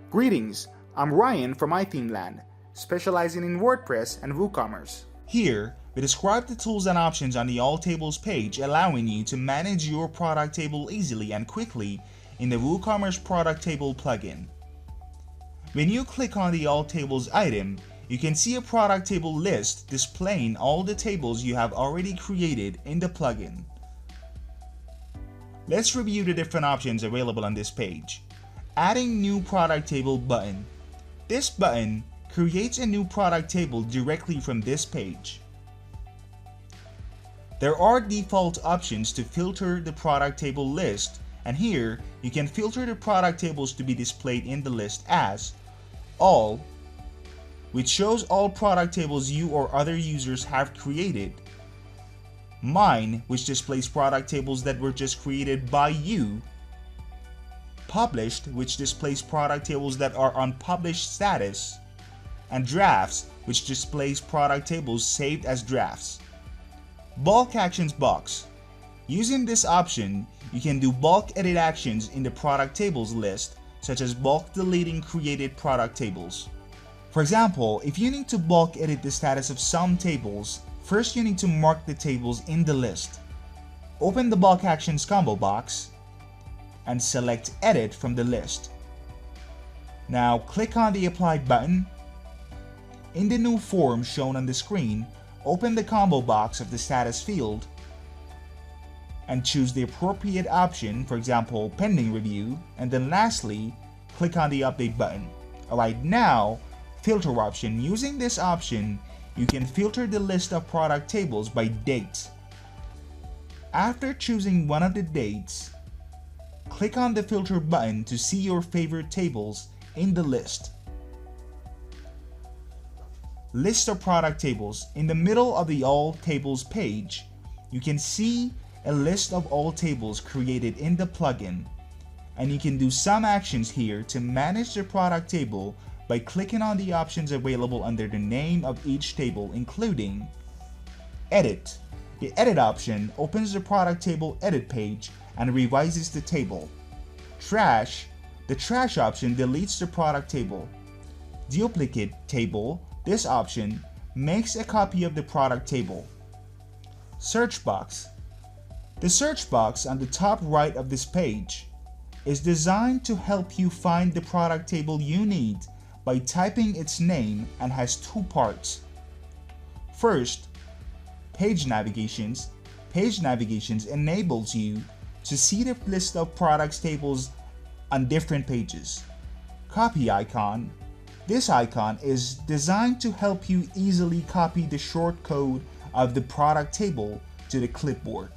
Greetings, I'm Ryan from iThemeland, specializing in WordPress and WooCommerce. Here, we describe the tools and options on the All Tables page, allowing you to manage your product table easily and quickly in the WooCommerce product table plugin. When you click on the All Tables item, you can see a product table list displaying all the tables you have already created in the plugin. Let's review the different options available on this page. Adding new product table button. This button creates a new product table directly from this page. There are default options to filter the product table list, and here you can filter the product tables to be displayed in the list as All, which shows all product tables you or other users have created, Mine, which displays product tables that were just created by you, Published, which displays product tables that are on published status, and Drafts, which displays product tables saved as drafts. Bulk Actions box. Using this option, you can do bulk edit actions in the product tables list, such as bulk deleting created product tables. For example, if you need to bulk edit the status of some tables, first you need to mark the tables in the list. Open the Bulk Actions combo box and select Edit from the list. Now click on the Apply button. In the new form shown on the screen, open the combo box of the status field and choose the appropriate option, for example, Pending Review, and then lastly, click on the Update button. Alright, now, Filter option. Using this option, you can filter the list of product tables by date. After choosing one of the dates, click on the Filter button to see your favorite tables in the list. List of product tables. In the middle of the All Tables page, you can see a list of all tables created in the plugin, and you can do some actions here to manage the product table by clicking on the options available under the name of each table, including Edit. The Edit option opens the product table edit page and revises the table. Trash. The Trash option deletes the product table. Duplicate table. This option makes a copy of the product table. Search box. The search box on the top right of this page is designed to help you find the product table you need by typing its name and has two parts. First, Page Navigations. Page Navigations enables you to see the list of products tables on different pages. Copy icon. This icon is designed to help you easily copy the shortcode of the product table to the clipboard.